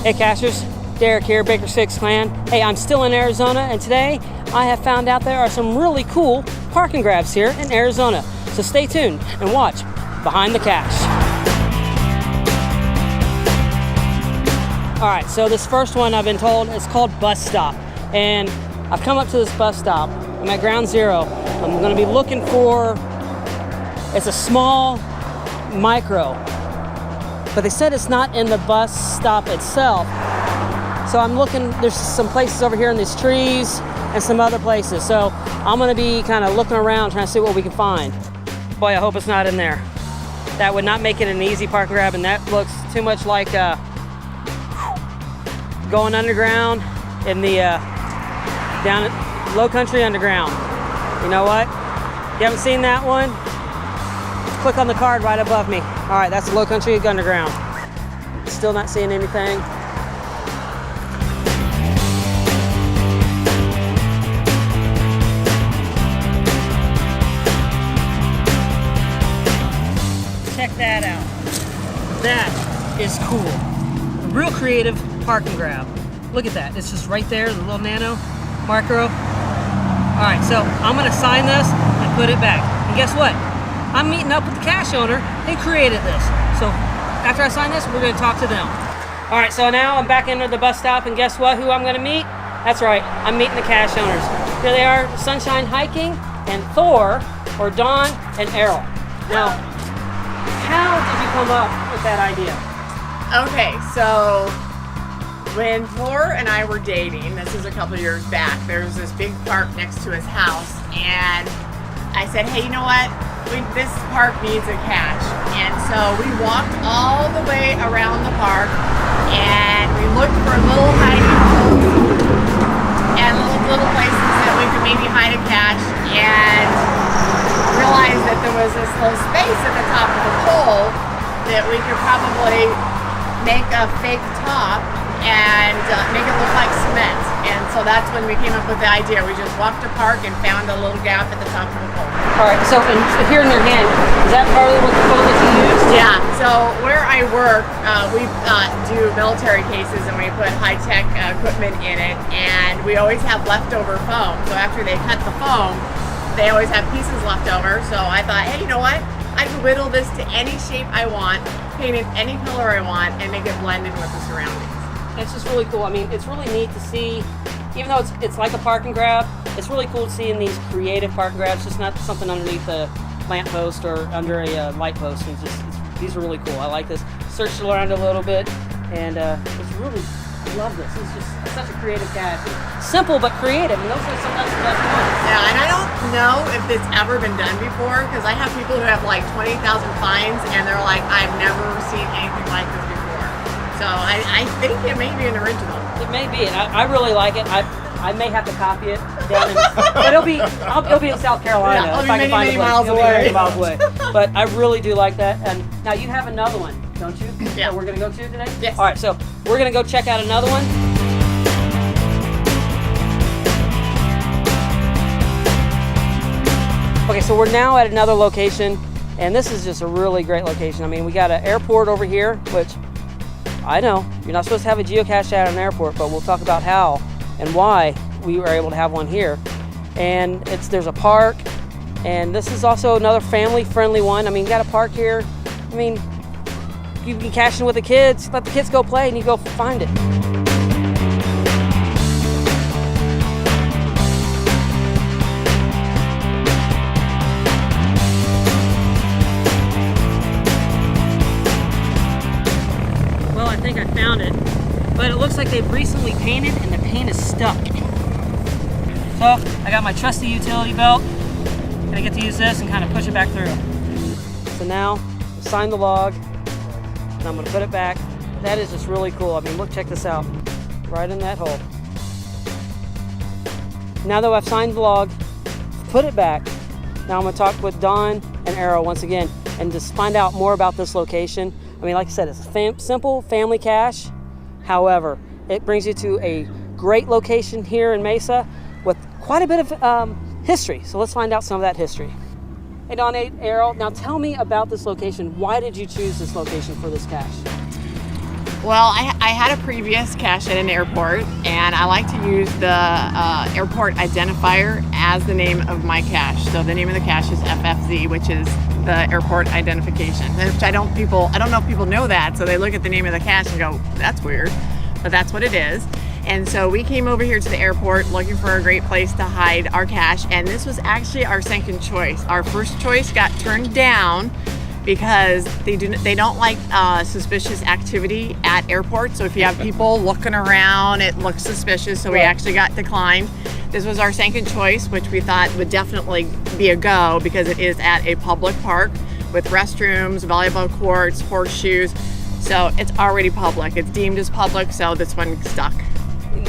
Hey Cachers, Derek here, Baker 6 Clan. Hey, I'm still in Arizona, and today I have found out there are some really cool park and grabs here in Arizona. So stay tuned and watch Behind the Cache. All right, so this first one I've been told is called Bus Stop, and I've come up to this bus stop. I'm at ground zero. I'm gonna be looking for, it's a small micro, but they said it's not in the bus stop itself. So I'm looking, there's some places over here in these trees and some other places. So I'm gonna be kind of looking around trying to see what we can find. Boy, I hope it's not in there. That would not make it an easy park and grab, and that looks too much like going underground in the down at Low Country Underground. You know what? You haven't seen that one? Click on the card right above me. All right, that's Low Country Underground. Still not seeing anything. Check that out. That is cool. A real creative park and grab. Look at that. It's just right there, the little nano micro. All right, so I'm gonna sign this and put it back. And guess what? I'm meeting up with the cache owner. They created this. So after I sign this, we're gonna talk to them. All right, so now I'm back into the bus stop, and guess what? Who I'm gonna meet? That's right, I'm meeting the cache owners. Here they are, Sunshine Hiking and Thor, or Dawn and Errol. Now, how did you come up with that idea? Okay, so when Thor and I were dating, this is a couple years back, there was this big park next to his house, and I said, hey, you know what? This park needs a cache. And so we walked all the way around the park, and we looked for little hiding holes and little places that we could maybe hide a cache, and realized that there was this little space at the top of the pole that we could probably make a fake top and make it look like cement. And so that's when we came up with the idea. We just walked the park and found a little gap at the top of the pole. All right, so here in your hand, is that part of what the pole that you used? Yeah, so where I work, we do military cases, and we put high-tech equipment in it, and we always have leftover foam. So after they cut the foam, they always have pieces left over. So I thought, hey, you know what? I can whittle this to any shape I want, paint it any color I want, and make it blend in with the surroundings. It's just really cool. I mean, it's really neat to see, even though it's like a park and grab, it's really cool to see in these creative park and grabs, just not something underneath a lamp post or under a light post. These are really cool. I like this. Searched around a little bit, and it's really, I love this. It's such a creative cache. Simple but creative, and those are sometimes the best ones. Yeah, and I don't know if it's ever been done before, because I have people who have like 20,000 finds, and they're like, I've never seen anything like this before. So I think it may be an original. It may be, and I really like it. I may have to copy it down in, but it'll be in South Carolina. Yeah, if I can find many a place. miles It'll away. be many miles away. But I really do like that. And now you have another one, don't you? Yeah. That we're gonna go to today? Yes. All right, so we're gonna go check out another one. Okay, so we're now at another location, and this is just a really great location. I mean, we got an airport over here, which I know you're not supposed to have a geocache at an airport, but we'll talk about how and why we were able to have one here. And there's a park, and this is also another family-friendly one. I mean, you got a park here. I mean, you can be caching with the kids, let the kids go play, and you go find it. Well, I think I found it, but it looks like they've recently painted, and the paint is stuck. So I got my trusty utility belt, and I get to use this and kind of push it back through. So now, sign the log, and I'm gonna put it back. That is just really cool. I mean, look, check this out. Right in that hole. Now that I've signed the log, put it back. Now I'm gonna talk with Dawn and Arrow once again, and just find out more about this location. I mean, like I said, it's a simple family cache. However, it brings you to a great location here in Mesa with quite a bit of history. So let's find out some of that history. Hey Don, hey Errol, now tell me about this location. Why did you choose this location for this cache? Well, I had a previous cache at an airport, and I like to use the airport identifier as the name of my cache. So the name of the cache is FFZ, which is the airport identification. Which I don't know if people know that, so they look at the name of the cache and go, "That's weird," but that's what it is. And so we came over here to the airport looking for a great place to hide our cache, and this was actually our second choice. Our first choice got turned down because they don't like suspicious activity at airports. So if you have people looking around, it looks suspicious. So we actually got declined. This was our second choice, which we thought would definitely be a go because it is at a public park with restrooms, volleyball courts, horseshoes. So it's already public. It's deemed as public, so this one stuck.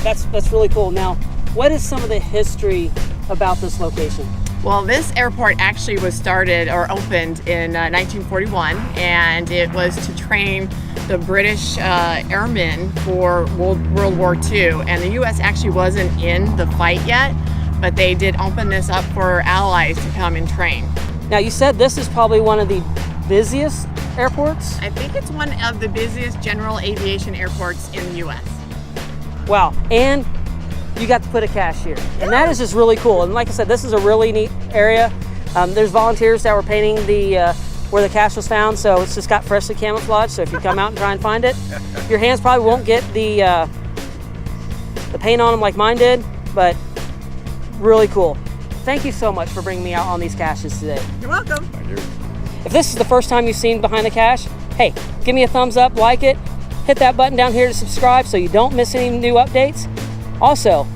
That's really cool. Now, what is some of the history about this location? Well, this airport actually was started or opened in 1941, and it was to train the British airmen for World War II. And the U.S. actually wasn't in the fight yet, but they did open this up for allies to come and train. Now, you said this is probably one of the busiest airports? I think it's one of the busiest general aviation airports in the U.S. Wow, and you got to put a cache here. And that is just really cool. And like I said, this is a really neat area. There's volunteers that were painting the where the cache was found, so it's just got freshly camouflaged. So if you come out and try and find it, your hands probably won't get the paint on them like mine did, but really cool. Thank you so much for bringing me out on these caches today. You're welcome. Thank you. If this is the first time you've seen Behind the Cache, hey, give me a thumbs up, like it, hit that button down here to subscribe so you don't miss any new updates. Also,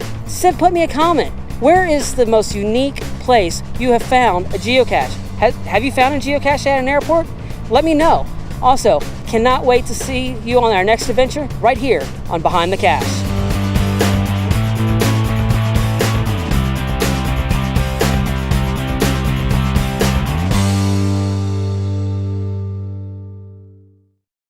put me a comment. Where is the most unique place you have found a geocache? Have you found a geocache at an airport? Let me know. Also, cannot wait to see you on our next adventure right here on Behind the Cache.